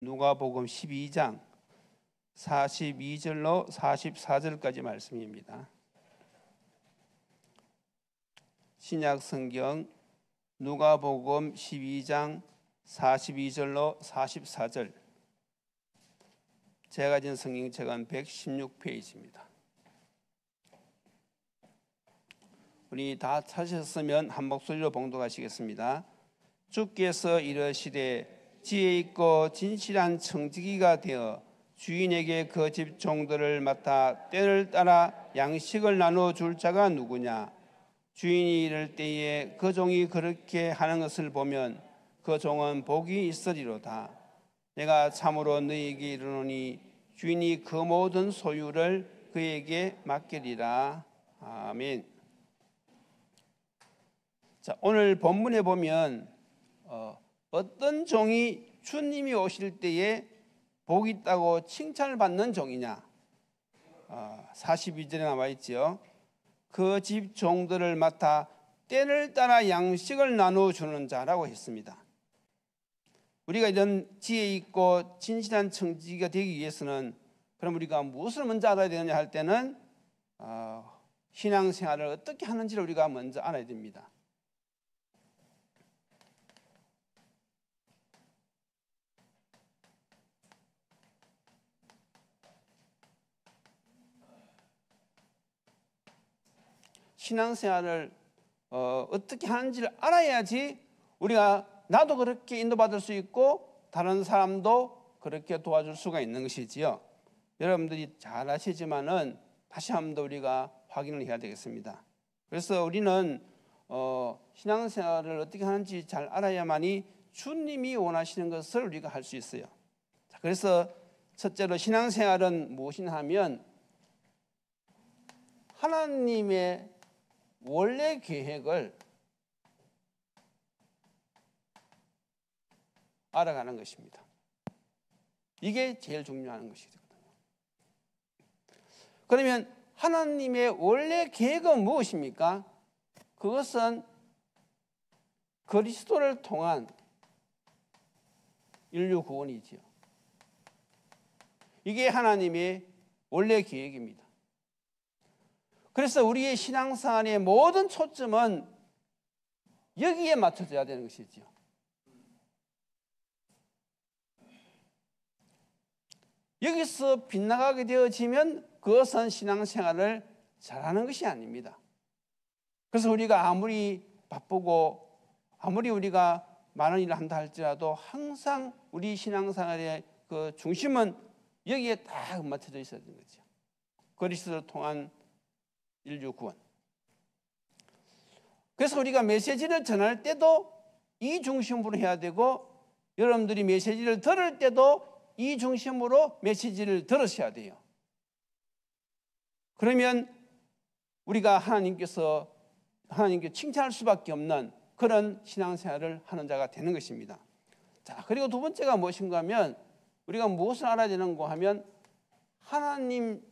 누가복음 12장 42절로 44절까지 말씀입니다. 신약 성경 누가복음 12장 42절로 44절. 제가 가진 성경책은 116페이지입니다. 우리 다 찾으셨으면 한 목소리로 봉독하시겠습니다. 주께서 이르시되 지혜 있고 진실한 청지기가 되어 주인에게 그 집 종들을 맡아 때를 따라 양식을 나누어 줄 자가 누구냐? 주인이 이를 때에 그 종이 그렇게 하는 것을 보면 그 종은 복이 있으리로다. 내가 참으로 너희에게 이르노니 주인이 그 모든 소유를 그에게 맡기리라. 아멘. 자, 오늘 본문에 보면 어떤 종이 주님이 오실 때에 복이 있다고 칭찬을 받는 종이냐? 42절에 나와 있죠. 그 집 종들을 맡아 때를 따라 양식을 나누어 주는 자라고 했습니다. 우리가 이런 지혜 있고 진실한 청지기가 되기 위해서는 그럼 우리가 무엇을 먼저 알아야 되느냐 할 때는 신앙생활을 어떻게 하는지를 우리가 먼저 알아야 됩니다. 신앙생활을 어떻게 하는지를 알아야지 우리가 나도 그렇게 인도받을 수 있고 다른 사람도 그렇게 도와줄 수가 있는 것이지요. 여러분들이 잘 아시지만은 다시 한 번 더 우리가 확인을 해야 되겠습니다. 그래서 우리는 신앙생활을 어떻게 하는지 잘 알아야만이 주님이 원하시는 것을 우리가 할 수 있어요. 그래서 첫째로 신앙생활은 무엇이냐 하면 하나님의 원래 계획을 알아가는 것입니다. 이게 제일 중요한 것이거든요. 그러면 하나님의 원래 계획은 무엇입니까? 그것은 그리스도를 통한 인류 구원이지요. 이게 하나님의 원래 계획입니다. 그래서 우리의 신앙생활의 모든 초점은 여기에 맞춰져야 되는 것이죠. 여기서 빗나가게 되어지면 그것은 신앙생활을 잘하는 것이 아닙니다. 그래서 우리가 아무리 바쁘고 아무리 우리가 많은 일을 한다 할지라도 항상 우리 신앙생활의 그 중심은 여기에 딱 맞춰져 있어야 되는 거죠. 그리스도를 통한 인류 구원. 그래서 우리가 메시지를 전할 때도 이 중심으로 해야 되고 여러분들이 메시지를 들을 때도 이 중심으로 메시지를 들으셔야 돼요. 그러면 우리가 하나님께 칭찬할 수밖에 없는 그런 신앙생활을 하는 자가 되는 것입니다. 자, 그리고 두 번째가 무엇인가 하면 우리가 무엇을 알아야 되는가 하면 하나님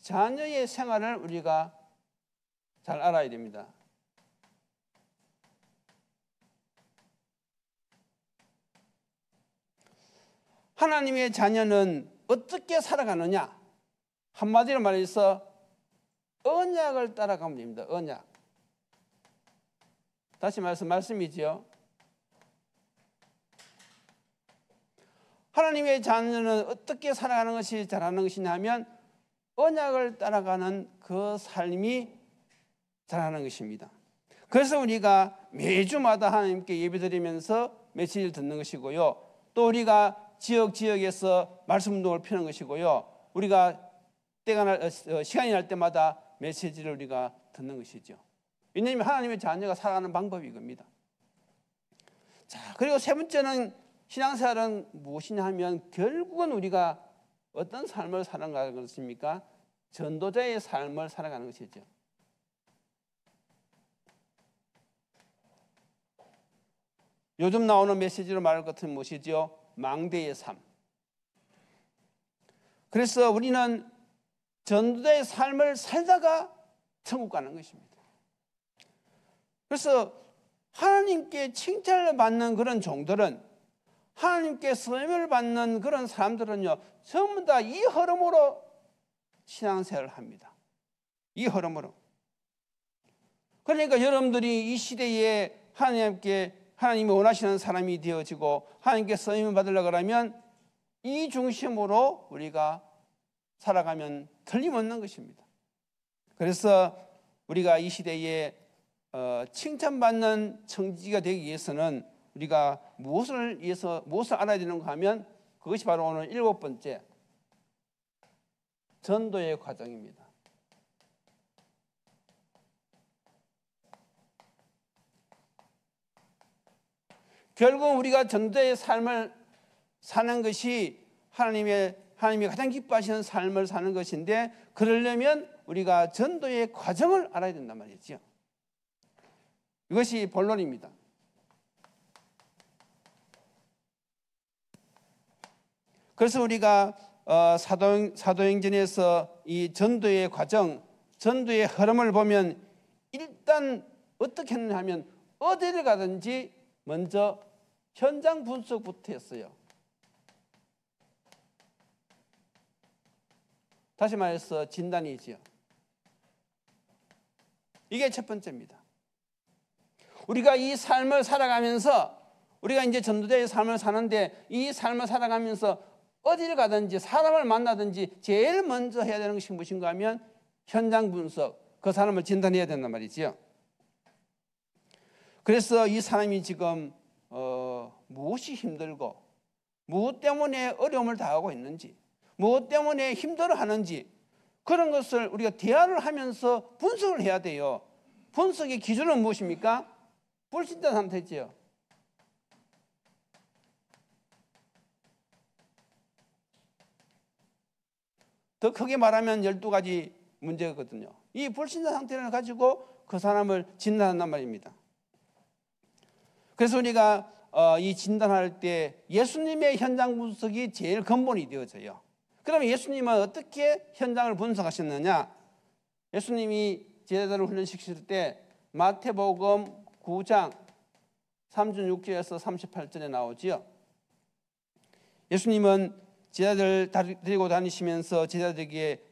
자녀의 생활을 우리가 잘 알아야 됩니다. 하나님의 자녀는 어떻게 살아가느냐? 한마디로 말해서 언약을 따라가면 됩니다. 언약. 다시 말해서 말씀이지요. 하나님의 자녀는 어떻게 살아가는 것이 잘하는 것이냐 하면 언약을 따라가는 그 삶이 잘하는 것입니다. 그래서 우리가 매주마다 하나님께 예배드리면서 메시지를 듣는 것이고요. 또 우리가 지역에서 말씀 운동을 펴는 것이고요. 우리가 시간이 날 때마다 메시지를 우리가 듣는 것이죠. 왜냐하면 하나님의 자녀가 살아가는 방법이 이겁니다. 자, 그리고 세 번째는 신앙생활은 무엇이냐 하면 결국은 우리가 어떤 삶을 살아가는 것입니까? 전도자의 삶을 살아가는 것이죠. 요즘 나오는 메시지로 말할 것 같은 무엇이죠? 망대의 삶. 그래서 우리는 전도자의 삶을 살다가 천국 가는 것입니다. 그래서 하나님께 칭찬을 받는 그런 종들은 하나님께 쓰임을 받는 그런 사람들은요, 전부 다 이 흐름으로 신앙생활을 합니다. 이 흐름으로. 그러니까 여러분들이 이 시대에 하나님이 원하시는 사람이 되어지고 하나님께 쓰임을 받으려고 하면 이 중심으로 우리가 살아가면 틀림없는 것입니다. 그래서 우리가 이 시대에 칭찬받는 청지기가 되기 위해서는 우리가 무엇을 알아야 되는가 하면 그것이 바로 오늘 7번째 전도의 과정입니다. 결국 우리가 전도의 삶을 사는 것이 하나님이 가장 기뻐하시는 삶을 사는 것인데, 그러려면 우리가 전도의 과정을 알아야 된단 말이죠. 이것이 본론입니다. 그래서 우리가 사도행전에서 이 전도의 과정, 전도의 흐름을 보면 일단 어떻게 했느냐 하면 어디를 가든지 먼저 현장 분석부터 했어요. 다시 말해서 진단이지요. 이게 첫 번째입니다. 우리가 이 삶을 살아가면서, 우리가 이제 전도자의 삶을 사는데, 이 삶을 살아가면서 어디를 가든지 사람을 만나든지 제일 먼저 해야 되는 것이 무엇인가 하면 현장 분석, 그 사람을 진단해야 된단 말이지요. 그래서 이 사람이 지금 무엇이 힘들고 무엇 때문에 어려움을 당하고 있는지, 무엇 때문에 힘들어하는지, 그런 것을 우리가 대화를 하면서 분석을 해야 돼요. 분석의 기준은 무엇입니까? 불신자 상태지요. 더 크게 말하면 12가지 문제거든요. 이 불신자 상태를 가지고 그 사람을 진단한단 말입니다. 그래서 우리가 이 진단할 때 예수님의 현장 분석이 제일 근본이 되어져요. 그러면 예수님은 어떻게 현장을 분석하셨느냐? 예수님이 제자들을 훈련시킬 때 마태복음 9장 36절에서 38절에 나오지요. 예수님은 제자들 데리고 다니시면서 제자들에게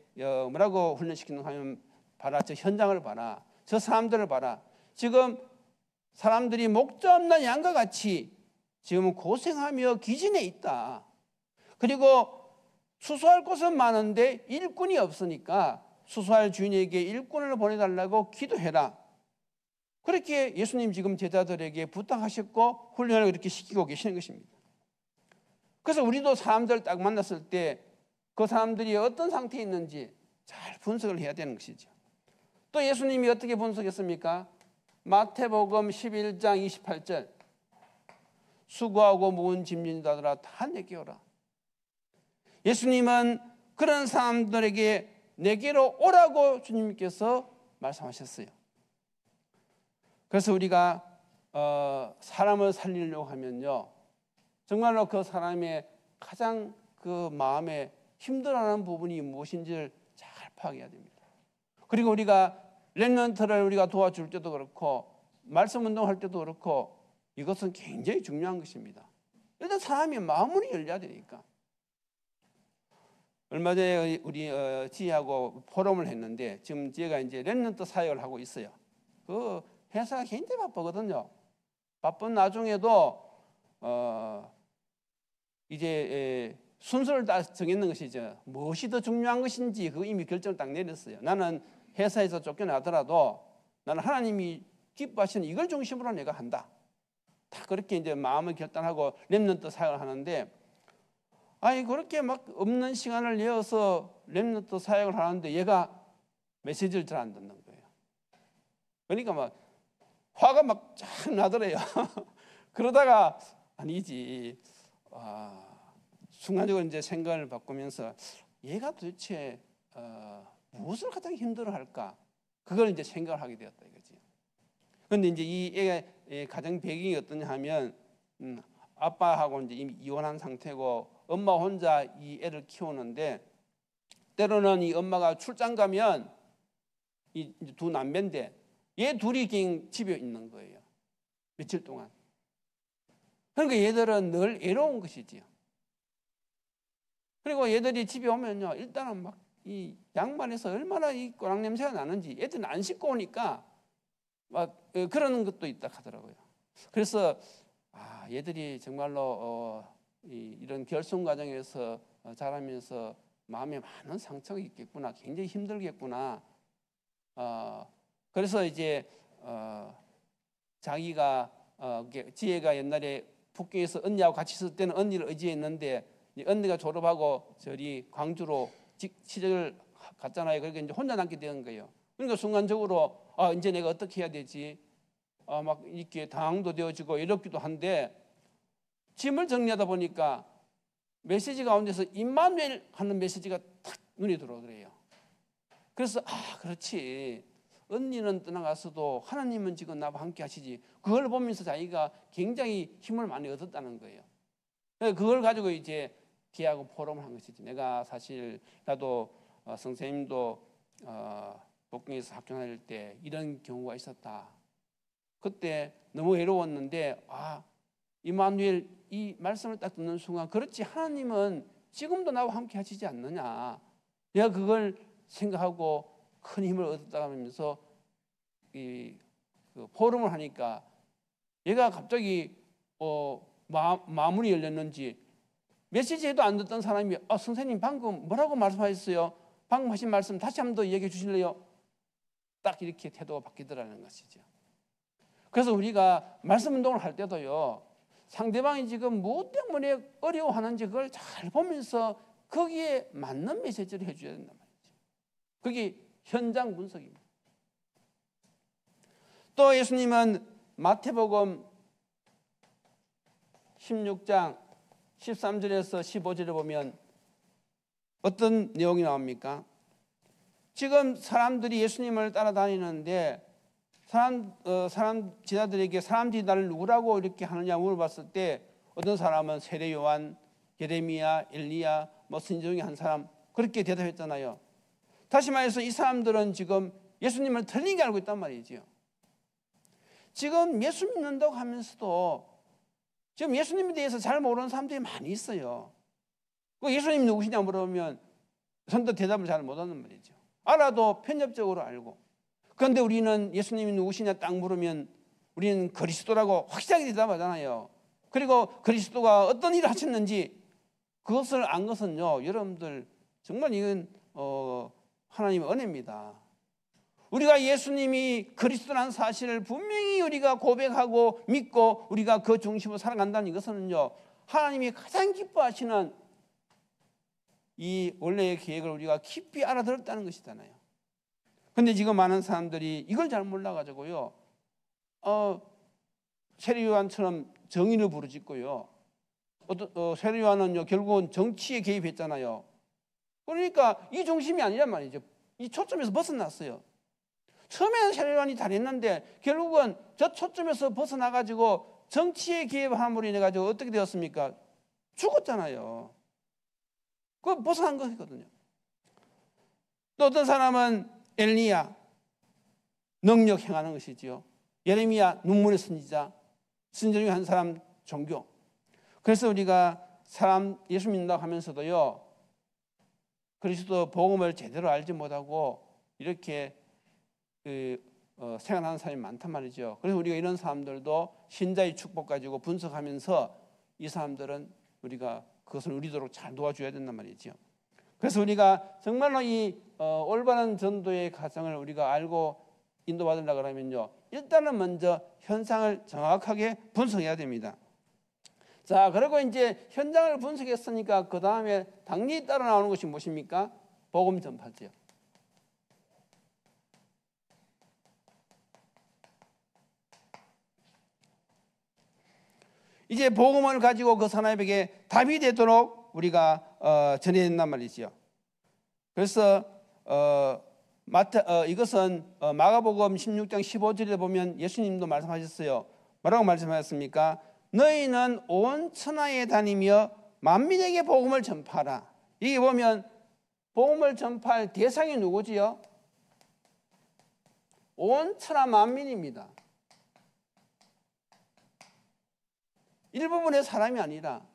뭐라고 훈련시키는가 하면, 봐라, 저 현장을 봐라, 저 사람들을 봐라. 지금 사람들이 목자 없는 양과 같이 지금 고생하며 기진에 있다. 그리고 수소할 곳은 많은데 일꾼이 없으니까 수소할 주인에게 일꾼을 보내달라고 기도해라. 그렇게 예수님 지금 제자들에게 부탁하셨고 훈련을 그렇게 시키고 계시는 것입니다. 그래서 우리도 사람들 딱 만났을 때 그 사람들이 어떤 상태에 있는지 잘 분석을 해야 되는 것이죠. 또 예수님이 어떻게 분석했습니까? 마태복음 11장 28절, 수고하고 무거운 짐진 자들아 다 내게 오라. 예수님은 그런 사람들에게 내게로 오라고 주님께서 말씀하셨어요. 그래서 우리가 사람을 살리려고 하면요, 정말로 그 사람의 가장 그 마음에 힘들어하는 부분이 무엇인지를 잘 파악해야 됩니다. 그리고 우리가 렘넌트를 우리가 도와줄 때도 그렇고 말씀 운동할 때도 그렇고 이것은 굉장히 중요한 것입니다. 일단 사람이 마음을 열려야 되니까. 얼마 전에 우리 지혜하고 포럼을 했는데, 지금 지혜가 이제 렘넌트 사역을 하고 있어요. 그 회사가 굉장히 바쁘거든요. 바쁜 나중에도 이제 순서를 다 정했는 것이죠. 무엇이 더 중요한 것인지 그 이미 결정을 딱 내렸어요. 나는 회사에서 쫓겨나더라도 나는 하나님이 기뻐하시는 이걸 중심으로 내가 한다. 다 그렇게 이제 마음을 결단하고 렘넌트 사역을 하는데, 아니 그렇게 막 없는 시간을 내어서 렘넌트 사역을 하는데 얘가 메시지를 잘 안 듣는 거예요. 그러니까 막 화가 막 쫙 나더래요. 그러다가 아니지, 순간적으로 이제 생각을 바꾸면서 얘가 도대체 무엇을 가장 힘들어할까? 그걸 이제 생각을 하게 되었다 이거지. 그런데 이제 이 애의 가정 배경이 어떠냐 하면, 아빠하고 이제 이미 이혼한 상태고 엄마 혼자 이 애를 키우는데, 때로는 이 엄마가 출장 가면 이 두 남매인데 얘 둘이 그냥 집에 있는 거예요. 며칠 동안. 그러니까 얘들은 늘 애로운 것이지요. 그리고 얘들이 집에 오면요, 일단은 막 이 양말에서 얼마나 이 꼬랑 냄새가 나는지 애들은 안 씻고 오니까 막 그러는 것도 있다 하더라고요. 그래서 얘들이 정말로 이런 결손 과정에서 자라면서 마음에 많은 상처가 있겠구나, 굉장히 힘들겠구나. 그래서 이제 자기가 지혜가 옛날에 북경에서 언니하고 같이 있을 때는 언니를 의지했는데 언니가 졸업하고 저리 광주로 취직을 갔잖아요. 그러니까 이제 혼자 남게 된 거예요. 그러니까 순간적으로 이제 내가 어떻게 해야 되지? 막 이렇게 당황도 되어지고 이렇기도 한데 짐을 정리하다 보니까 메시지 가운데서 임마누엘 하는 메시지가 탁 눈에 들어오더래요. 그래서 그렇지. 언니는 떠나가서도 하나님은 지금 나와 함께 하시지. 그걸 보면서 자기가 굉장히 힘을 많이 얻었다는 거예요. 그걸 가지고 이제 걔하고 포럼을 한 것이지. 내가 사실 나도 선생님도 북경에서 학교 다닐 때 이런 경우가 있었다. 그때 너무 외로웠는데 임마누엘 이 말씀을 딱 듣는 순간 그렇지 하나님은 지금도 나와 함께 하시지 않느냐. 내가 그걸 생각하고 큰 힘을 얻었다 하면서 그 포럼을 하니까 얘가 갑자기 마음이 열렸는지 메시지에도 안 듣던 사람이 선생님 방금 뭐라고 말씀하셨어요? 방금 하신 말씀 다시 한 번 더 얘기해 주실래요? 딱 이렇게 태도가 바뀌더라는 것이죠. 그래서 우리가 말씀 운동을 할 때도요, 상대방이 지금 무엇 때문에 어려워하는지 그걸 잘 보면서 거기에 맞는 메시지를 해줘야 된단 말이죠. 그게 현장 분석입니다. 또 예수님은 마태복음 16장 13절에서 15절에 보면 어떤 내용이 나옵니까? 지금 사람들이 예수님을 따라다니는데 사람 제자들에게 사람들이 나를 누구라고 이렇게 하느냐 물어봤을 때 어떤 사람은 세례 요한, 예레미야, 엘리야, 선지 중에 한 사람 그렇게 대답했잖아요. 다시 말해서 이 사람들은 지금 예수님을 틀리게 알고 있단 말이지요. 지금 예수 믿는다고 하면서도 지금 예수님에 대해서 잘 모르는 사람들이 많이 있어요. 예수님 누구시냐 물어보면 선뜻 대답을 잘 못하는 말이죠. 알아도 편협적으로 알고. 그런데 우리는 예수님이 누구시냐 딱 물으면 우리는 그리스도라고 확실하게 대답하잖아요. 그리고 그리스도가 어떤 일을 하셨는지 그것을 안 것은요, 여러분들 정말 이건 하나님의 은혜입니다. 우리가 예수님이 그리스도라는 사실을 분명히 우리가 고백하고 믿고 우리가 그 중심으로 살아간다는 것은요, 하나님이 가장 기뻐하시는 이 원래의 계획을 우리가 깊이 알아들었다는 것이잖아요. 그런데 지금 많은 사람들이 이걸 잘 몰라가지고요, 세례 요한처럼 정의를 부르짖고요, 세례 요한은요 결국은 정치에 개입했잖아요. 그러니까 이 중심이 아니란 말이죠. 이 초점에서 벗어났어요. 처음에는 세례 요한이 잘했는데 결국은 저 초점에서 벗어나가지고 정치에 개입함으로 인해 가지고 어떻게 되었습니까? 죽었잖아요. 그거 벗어난 것이거든요. 또 어떤 사람은 엘리야, 능력 행하는 것이지요. 예레미야, 눈물의 선지자, 선지 중에 한 사람 종교. 그래서 우리가 사람 예수 믿는다고 하면서도요, 그리스도 복음을 제대로 알지 못하고 이렇게 생각하는 사람이 많단 말이죠. 그래서 우리가 이런 사람들도 신자의 축복 가지고 분석하면서 이 사람들은 우리가 그것을 누리도록 잘 도와줘야 된단 말이죠. 그래서 우리가 정말로 이 올바른 전도의 과정을 우리가 알고 인도받으려고 하면요, 일단은 먼저 현상을 정확하게 분석해야 됩니다. 자, 그리고 이제 현장을 분석했으니까 그 다음에 당연히 따라 나오는 것이 무엇입니까? 복음 전파죠. 이제 복음을 가지고 그 사람에게 답이 되도록 우리가 전해야 된단 말이죠. 그래서 이것은 마가복음 16장 15절에 보면 예수님도 말씀하셨어요. 뭐라고 말씀하셨습니까? 너희는 온 천하에 다니며 만민에게 복음을 전파하라. 이게 보면 복음을 전파할 대상이 누구지요? 온 천하 만민입니다. 일부분의 사람이 아니라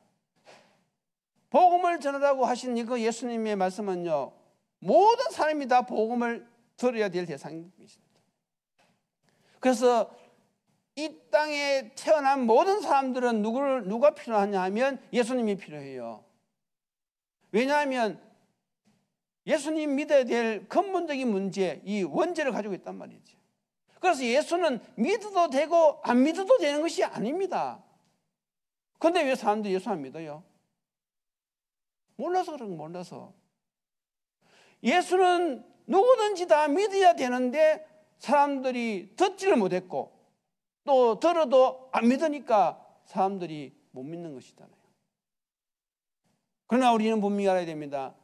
복음을 전하라고 하신 그 예수님의 말씀은요, 모든 사람이 다 복음을 들어야 될 대상입니다. 그래서 이 땅에 태어난 모든 사람들은 누가 필요하냐 하면 예수님이 필요해요. 왜냐하면 예수님 믿어야 될 근본적인 문제, 이 원죄를 가지고 있단 말이죠. 그래서 예수는 믿어도 되고 안 믿어도 되는 것이 아닙니다. 그런데 왜 사람들이 예수 안 믿어요? 몰라서 그런 거, 몰라서. 예수는 누구든지 다 믿어야 되는데 사람들이 듣지를 못했고 또 들어도 안 믿으니까 사람들이 못 믿는 것이잖아요. 그러나 우리는 분명히 알아야 됩니다.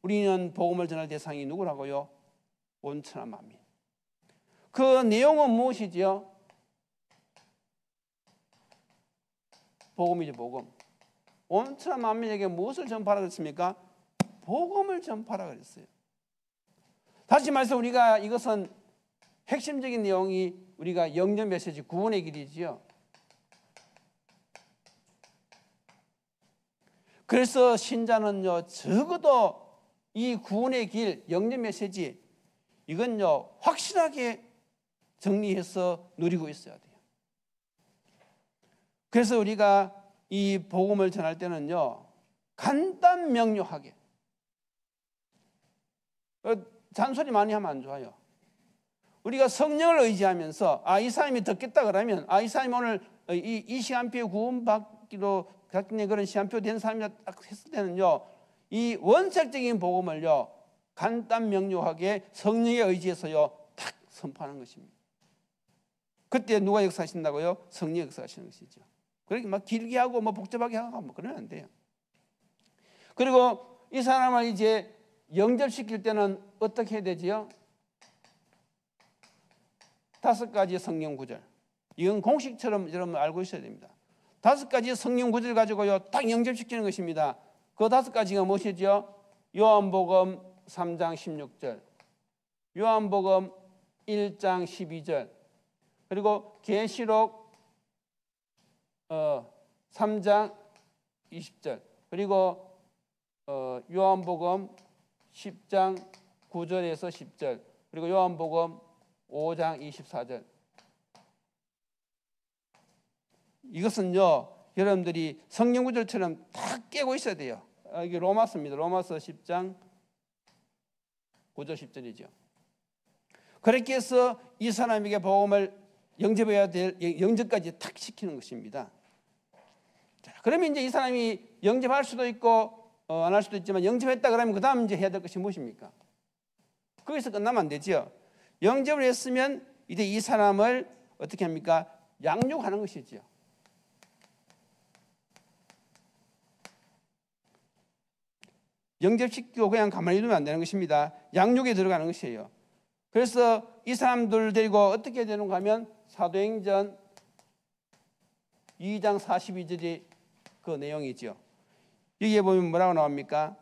우리는 복음을 전할 대상이 누구라고요? 온 천하 만민. 그 내용은 무엇이지요? 복음이죠, 복음. 온 천하 만민에게 무엇을 전파하라 그랬습니까? 복음을 전파하라 그랬어요. 다시 말해서 우리가 이것은 핵심적인 내용이 우리가 영접 메시지 구원의 길이지요. 그래서 신자는요, 적어도 이 구원의 길, 영접 메시지, 이건요, 확실하게 정리해서 누리고 있어야 돼요. 그래서 우리가 이 복음을 전할 때는요, 간단 명료하게, 잔소리 많이 하면 안 좋아요. 우리가 성령을 의지하면서 이 사람이 듣겠다 그러면 이 사람이 오늘 이 시간표에 구원받기로 같은 그런 시간표 된 사람이라 딱 했을 때는요, 이 원색적인 복음을요, 간단 명료하게 성령에 의지해서요 탁 선포하는 것입니다. 그때 누가 역사하신다고요? 성령이 역사하시는 것이죠. 그렇게 막 길게 하고 뭐 복잡하게 하고 뭐 그러면 안 돼요. 그리고 이 사람을 이제 영접시킬 때는 어떻게 해야 되지요? 5가지 성령 구절. 이건 공식처럼 여러분 알고 있어야 됩니다. 5가지 성령 구절 가지고요 딱 영접시키는 것입니다. 그 5가지가 무엇이죠? 요한복음 3장 16절, 요한복음 1장 12절, 그리고 계시록 3장 20절, 그리고 요한복음 10장 9절에서 10절, 그리고 요한복음 5장 24절. 이것은요, 여러분들이 성경 구절처럼 다 깨고 있어야 돼요. 이게 로마서입니다. 로마서 10장 9절 10절이죠. 그렇게 해서 이 사람에게 복음을 영접해야 될 영접까지 탁 시키는 것입니다. 자, 그러면 이제 이 사람이 영접할 수도 있고 안 할 수도 있지만 영접했다 그러면 그 다음 이제 해야 될 것이 무엇입니까? 거기서 끝나면 안 되죠. 영접을 했으면 이제 이 사람을 어떻게 합니까? 양육하는 것이죠. 영접시키고 그냥 가만히 두면 안 되는 것입니다. 양육에 들어가는 것이에요. 그래서 이 사람들 데리고 어떻게 되는가 하면 사도행전 2장 42절이 그 내용이죠. 여기에 보면 뭐라고 나옵니까?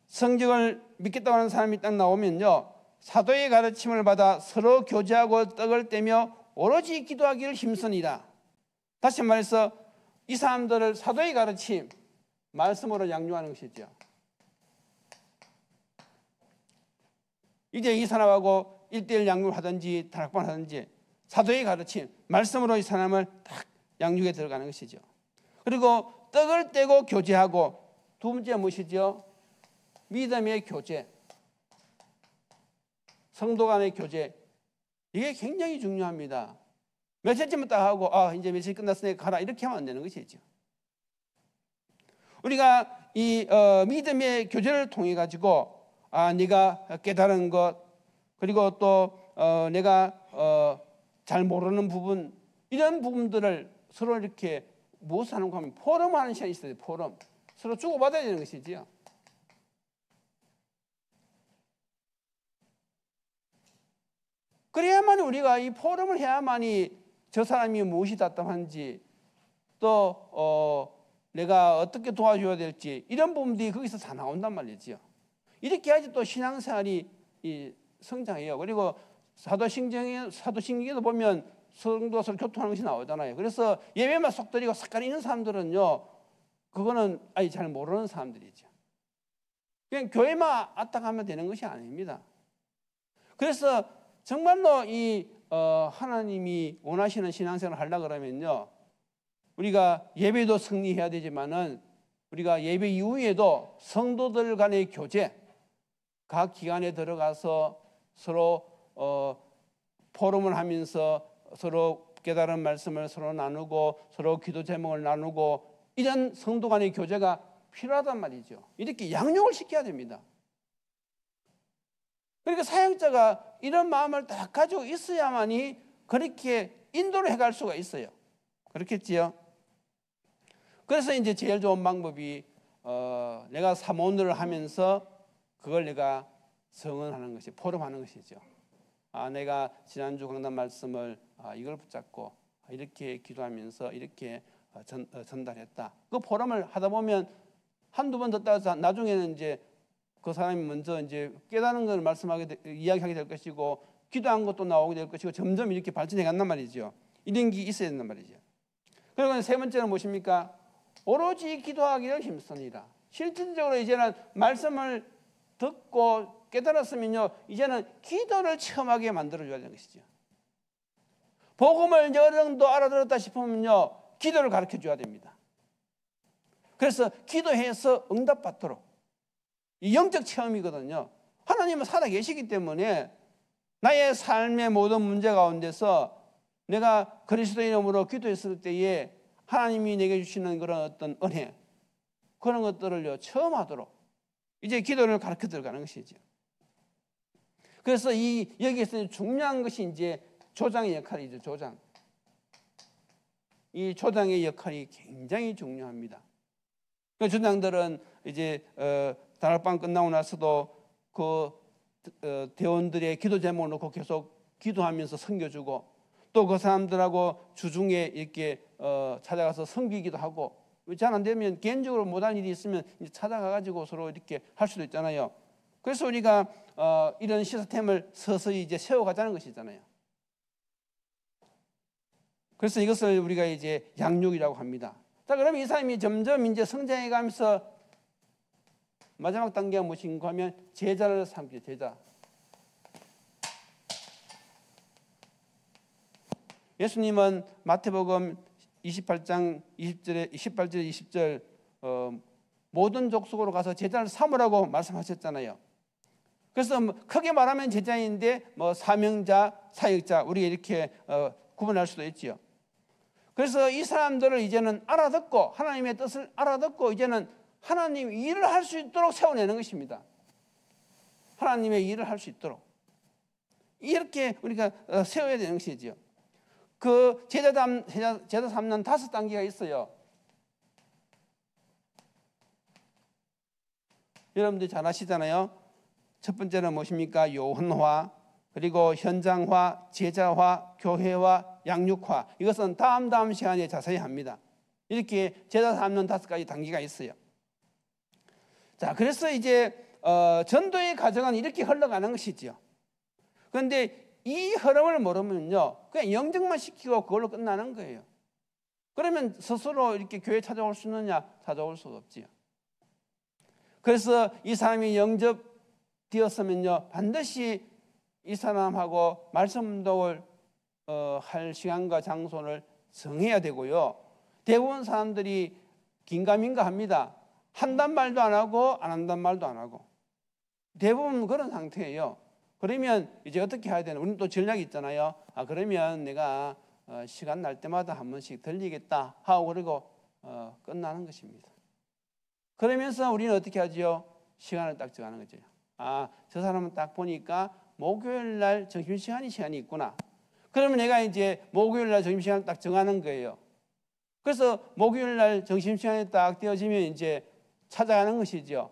성경을 믿겠다고 하는 사람이 딱 나오면요, 사도의 가르침을 받아 서로 교제하고 떡을 떼며 오로지 기도하기를 힘쓰니라. 다시 말해서 이 사람들을 사도의 가르침, 말씀으로 양육하는 것이죠. 이제 이 사람하고 1:1 양육을 하든지 다락방 하든지 사도의 가르침, 말씀으로 이 사람을 딱 양육에 들어가는 것이죠. 그리고 떡을 떼고 교제하고, 두 번째 무엇이죠? 믿음의 교제, 성도 간의 교제. 이게 굉장히 중요합니다. 며칠쯤 딱 하고 이제 며칠 끝났으니까 가라 이렇게 하면 안 되는 것이죠. 우리가 이 믿음의 교제를 통해 가지고 네가 깨달은 것, 그리고 또 내가 잘 모르는 부분, 이런 부분들을 서로 이렇게 무엇을 하는가 하면 포럼하는 시간이 있어요. 포럼. 서로 주고받아야 되는 것이지요. 그래야만 우리가 이 포럼을 해야만이 저 사람이 무엇이 답답한지, 또 내가 어떻게 도와줘야 될지, 이런 부분들이 거기서 다 나온단 말이지요. 이렇게 해야지 또 신앙생활이 성장해요. 그리고 사도신경에도 보면 성도와 서로 교통하는 것이 나오잖아요. 그래서 예배만 쏙 드리고 삭깔 있는 사람들은요, 그거는 아예 잘 모르는 사람들이죠. 그냥 교회만 왔다 가면 되는 것이 아닙니다. 그래서 정말로 이 하나님이 원하시는 신앙생활을 하려고 그러면요, 우리가 예배도 승리해야 되지만은 우리가 예배 이후에도 성도들 간의 교제, 각 기관에 들어가서 서로 포럼을 하면서 서로 깨달은 말씀을 서로 나누고 서로 기도 제목을 나누고 이런 성도 간의 교제가 필요하단 말이죠. 이렇게 양육을 시켜야 됩니다. 그러니까 사역자가 이런 마음을 딱 가지고 있어야만이 그렇게 인도를 해갈 수가 있어요. 그렇겠지요? 그래서 이제 제일 좋은 방법이 내가 사모들을 하면서 그걸 내가 성언하는 것이, 포럼하는 것이죠. 내가 지난주 강단 말씀을 이걸 붙잡고 이렇게 기도하면서 이렇게 전달했다. 그 포럼을 하다 보면 한두 번 듣다가 나중에는 이제 그 사람이 먼저 이제 깨닫는 걸 이야기하게 될 것이고 기도한 것도 나오게 될 것이고 점점 이렇게 발전해 간단 말이죠. 이런 게 있어야 된단 말이죠. 그리고 세 번째는 무엇입니까? 오로지 기도하기를 힘쓰니라. 실질적으로 이제는 말씀을 듣고 깨달았으면요, 이제는 기도를 체험하게 만들어줘야 되는 것이죠. 복음을 어느 정도 알아들었다 싶으면요, 기도를 가르쳐 줘야 됩니다. 그래서 기도해서 응답받도록, 이 영적 체험이거든요. 하나님은 살아 계시기 때문에 나의 삶의 모든 문제 가운데서 내가 그리스도의 이름으로 기도했을 때에 하나님이 내게 주시는 그런 어떤 은혜, 그런 것들을 체험하도록 이제 기도를 가르쳐 들어가는 것이죠. 그래서 여기에서 중요한 것이 이제 조장의 역할이죠. 조장. 이 조장의 역할이 굉장히 중요합니다. 그 조장들은 이제 다락방 끝나고 나서도 그 대원들의 기도 제목을 놓고 계속 기도하면서 섬겨주고 또 그 사람들하고 주중에 이렇게 찾아가서 섬기기도 하고, 잘 안 되면 개인적으로 못할 일이 있으면 찾아가가지고 서로 이렇게 할 수도 있잖아요. 그래서 우리가 이런 시스템을 서서히 이제 세워가자는 것이잖아요. 그래서 이것을 우리가 이제 양육이라고 합니다. 자, 그러면 이 사람이 점점 이제 성장해 가면서 마지막 단계가 무엇인가 하면 제자를 삼기, 제자. 예수님은 마태복음 28장 18절 20절 모든 족속으로 가서 제자를 삼으라고 말씀하셨잖아요. 그래서 크게 말하면 제자인데 사명자, 사역자 우리가 이렇게 구분할 수도 있지요. 그래서 이 사람들을 이제는 알아듣고 하나님의 뜻을 알아듣고 이제는 하나님 일을 할 수 있도록 세워내는 것입니다. 하나님의 일을 할 수 있도록 이렇게 우리가 세워야 되는 것이지요. 그 제자 삼는 5단계가 있어요. 여러분들 잘 아시잖아요. 첫 번째는 무엇입니까? 요한화, 그리고 현장화, 제자화, 교회화, 양육화. 이것은 다음 시간에 자세히 합니다. 이렇게 제자 삼는 5가지 단계가 있어요. 자, 그래서 이제 전도의 과정은 이렇게 흘러가는 것이지요. 그런데 이 흐름을 모르면요, 그냥 영접만 시키고 그걸로 끝나는 거예요. 그러면 스스로 이렇게 교회 찾아올 수 있느냐? 찾아올 수 없지요. 그래서 이 사람이 영접되었으면요, 반드시 이 사람하고 말씀 운동을 할 시간과 장소를 정해야 되고요. 대부분 사람들이 긴가민가 합니다. 한단 말도 안 하고 안 한단 말도 안 하고 대부분 그런 상태예요. 그러면 이제 어떻게 해야 되나? 우리는 또 전략이 있잖아요. 그러면 내가 시간 날 때마다 한 번씩 들리겠다 하고 그리고 끝나는 것입니다. 그러면서 우리는 어떻게 하지요? 시간을 딱 정하는 거죠. 저 사람은 딱 보니까 목요일 날 점심시간이 있구나. 그러면 내가 이제 목요일 날 점심시간을 딱 정하는 거예요. 그래서 목요일 날 점심시간이 딱 되어지면 이제 찾아가는 것이죠.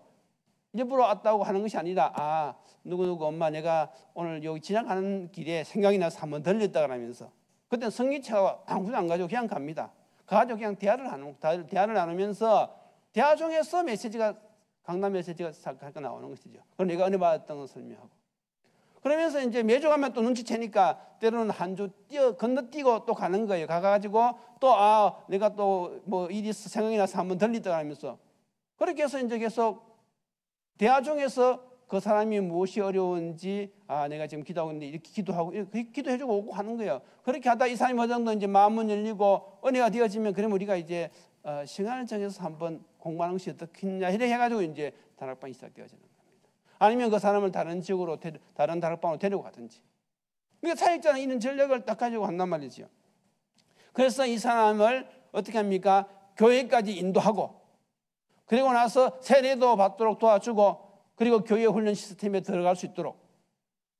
일부러 왔다고 하는 것이 아니라 누구누구 엄마 내가 오늘 여기 지나가는 길에 생각이 나서 한번 들렸다 그러면서 그때는 성기차가 아무도 안 가지고 그냥 갑니다. 가지고 그냥 대화를 나누면서 대화 중에서 강단 메시지가 잠깐 나오는 것이죠. 그럼 내가 은혜 받았던 걸 설명하고 그러면서 이제 매주 가면 또 눈치채니까 때로는 한 주 건너뛰고 또 가는 거예요. 가가지고 또 내가 또 뭐 일이 생각이 나서 한번 들리다 하면서 그렇게 해서 이제 계속 대화 중에서 그 사람이 무엇이 어려운지 내가 지금 기도하고 있는데 이렇게 기도하고 이렇게 기도해주고 오고 하는 거예요. 그렇게 하다 이 사람이 어느 정도 이제 마음은 열리고 은혜가 되어지면 그러면 우리가 이제 시간을 정해서 한번 공부하는 것이 어떻겠냐 이렇게 해가지고 이제 다락방이 시작되어지는 겁니다. 아니면 그 사람을 다른 지역으로 다른 다락방으로 데리고 가든지. 그러니까 사역자는 이런 전략을 딱 가지고 한단 말이죠. 그래서 이 사람을 어떻게 합니까? 교회까지 인도하고 그리고 나서 세례도 받도록 도와주고 그리고 교회 훈련 시스템에 들어갈 수 있도록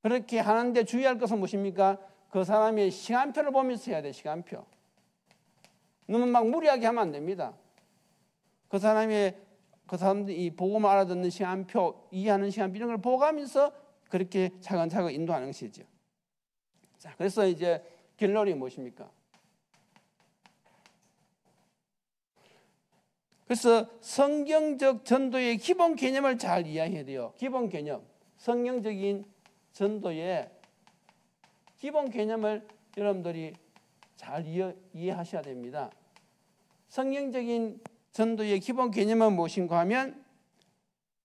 그렇게 하는데 주의할 것은 무엇입니까? 그 사람의 시간표를 보면서 해야 돼. 시간표. 너무 막 무리하게 하면 안 됩니다. 그 사람들이 이 복음을 알아듣는 시간표, 이해하는 시간표 이런 걸 보고가면서 그렇게 차근차근 인도하는 것이죠. 자, 그래서 이제 결론이 무엇입니까? 그래서 성경적 전도의 기본 개념을 잘 이해해야 돼요. 기본 개념, 성경적인 전도의 기본 개념을 여러분들이 잘 이해하셔야 됩니다. 성경적인 전도의 기본 개념은 무엇인가 하면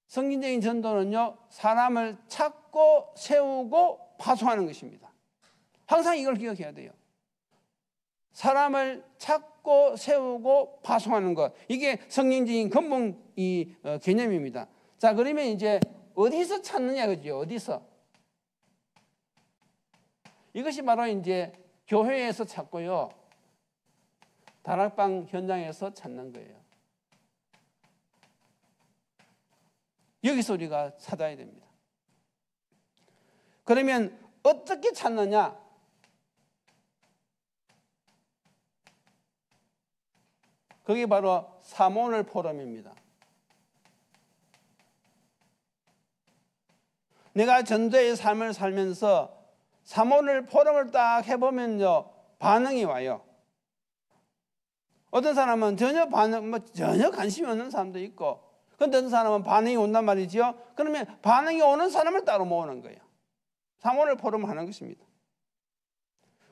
성경적인 전도는요, 사람을 찾고 세우고 파송하는 것입니다. 항상 이걸 기억해야 돼요. 사람을 찾고 세우고 파송하는 것, 이게 성경적인 근본 개념입니다. 자, 그러면 이제 어디서 찾느냐 그죠? 어디서? 이것이 바로 이제 교회에서 찾고요, 다락방 현장에서 찾는 거예요. 여기서 우리가 찾아야 됩니다. 그러면 어떻게 찾느냐? 그게 바로 사모늘 포럼입니다. 내가 전도의 삶을 살면서 사모늘 포럼을 딱 해보면요, 반응이 와요. 어떤 사람은 전혀 관심이 없는 사람도 있고, 근데 어떤 사람은 반응이 온단 말이죠. 그러면 반응이 오는 사람을 따로 모으는 거예요. 사모늘 포럼을 하는 것입니다.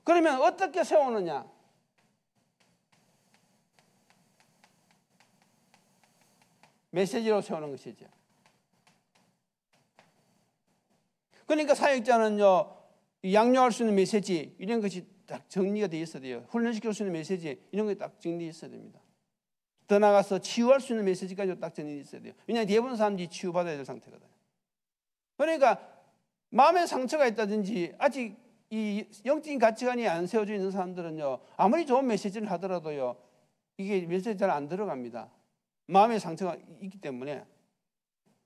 그러면 어떻게 세우느냐? 메시지로 세우는 것이죠. 그러니까 사역자는요, 양육할 수 있는 메시지 이런 것이 딱 정리가 되어 있어야 돼요. 훈련시킬 수 있는 메시지 이런 것이 딱 정리되어 있어야 됩니다. 더 나아가서 치유할 수 있는 메시지까지 딱 정리되어 있어야 돼요. 왜냐하면 대부분 사람들이 치유받아야 될 상태거든요. 그러니까 마음에 상처가 있다든지 아직 이 영적인 가치관이 안 세워져 있는 사람들은요, 아무리 좋은 메시지를 하더라도요, 이게 메시지 잘 안 들어갑니다. 마음의 상처가 있기 때문에.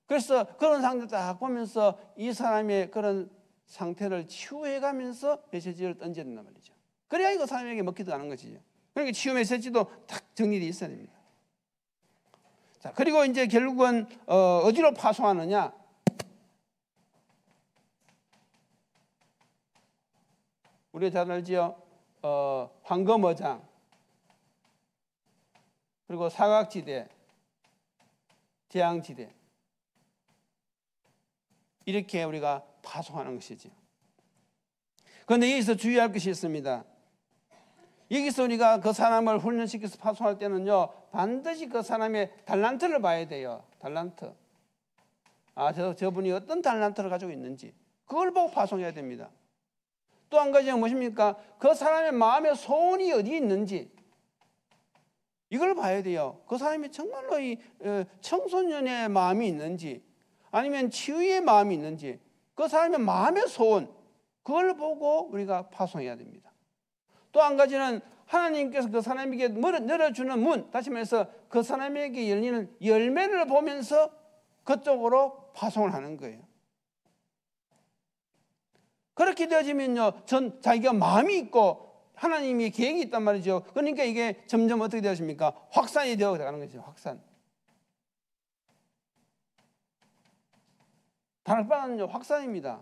그래서 그런 상태를 딱 보면서 이 사람의 그런 상태를 치유해가면서 메시지를 던져야 된단 말이죠. 그래야 이거 사람에게 먹히도 가는 것이죠. 그러니까 치유 메시지도 딱 정리되어 있어야 됩니다. 자, 그리고 이제 결국은 어디로 파송하느냐? 우리가 잘 알지요. 황금어장, 그리고 사각지대, 재앙지대, 이렇게 우리가 파송하는 것이죠. 그런데 여기서 주의할 것이 있습니다. 여기서 우리가 그 사람을 훈련시켜서 파송할 때는요, 반드시 그 사람의 달란트를 봐야 돼요. 달란트. 저분이 어떤 달란트를 가지고 있는지 그걸 보고 파송해야 됩니다. 또 한 가지가 무엇입니까? 그 사람의 마음의 소원이 어디 있는지 이걸 봐야 돼요. 그 사람이 정말로 이 청소년의 마음이 있는지 아니면 치유의 마음이 있는지 그 사람의 마음의 소원 그걸 보고 우리가 파송해야 됩니다. 또 한 가지는 하나님께서 그 사람에게 열어주는 문, 다시 말해서 그 사람에게 열리는 열매를 보면서 그쪽으로 파송을 하는 거예요. 그렇게 되어지면요, 자기가 마음이 있고 하나님이 계획이 있단 말이죠. 그러니까 이게 점점 어떻게 되었습니까? 확산이 되어 가는 거죠. 확산. 다락방은요, 확산입니다.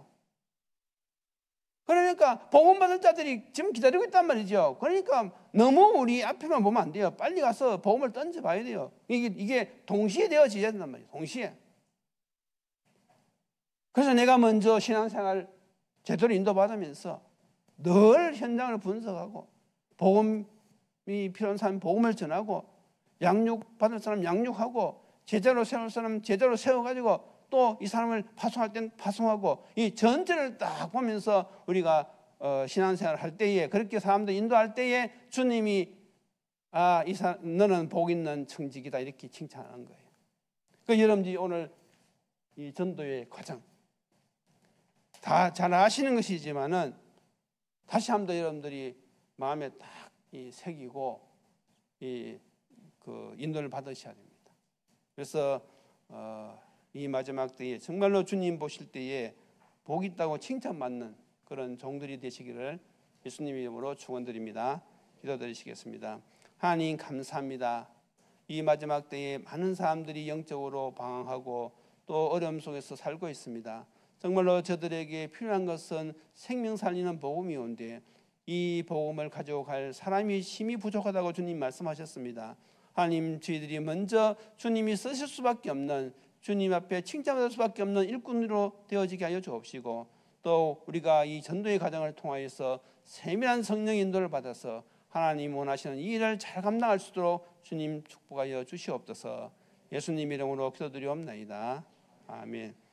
그러니까 복음 받을 자들이 지금 기다리고 있단 말이죠. 그러니까 너무 우리 앞에만 보면 안 돼요. 빨리 가서 복음을 던져봐야 돼요. 이게 동시에 되어져야 된단 말이에요. 동시에. 그래서 내가 먼저 신앙생활 제대로 인도받으면서 늘 현장을 분석하고 복음이 필요한 사람 복음을 전하고 양육 받을 사람 양육하고 제자로 세울 사람 제자로 세워가지고 또 이 사람을 파송할 때는 파송하고 이 전체를 딱 보면서 우리가 신앙생활을 할 때에 그렇게 사람들 인도할 때에 주님이 너는 복 있는 청직이다 이렇게 칭찬하는 거예요. 그 여러분들이 오늘 이 전도의 과정 다 잘 아시는 것이지만은 다시 한번 여러분들이 마음에 딱 새기고 그 인도를 받으셔야 됩니다. 그래서 이 마지막 때에 정말로 주님 보실 때에 복 있다고 칭찬받는 그런 종들이 되시기를 예수님 이름으로 축원드립니다. 기도드리시겠습니다. 하나님 감사합니다. 이 마지막 때에 많은 사람들이 영적으로 방황하고 또 어려움 속에서 살고 있습니다. 정말로 저들에게 필요한 것은 생명 살리는 복음이온데 이 복음을 가지고 갈 사람이 힘이 부족하다고 주님 말씀하셨습니다. 하나님 저희들이 먼저 주님이 쓰실 수밖에 없는 주님 앞에 칭찬받을 수밖에 없는 일꾼으로 되어지게 하여 주옵시고 또 우리가 이 전도의 과정을 통하여서 세밀한 성령 인도를 받아서 하나님 원하시는 이 일을 잘 감당할 수 있도록 주님 축복하여 주시옵소서. 예수님 이름으로 기도드리옵나이다. 아멘.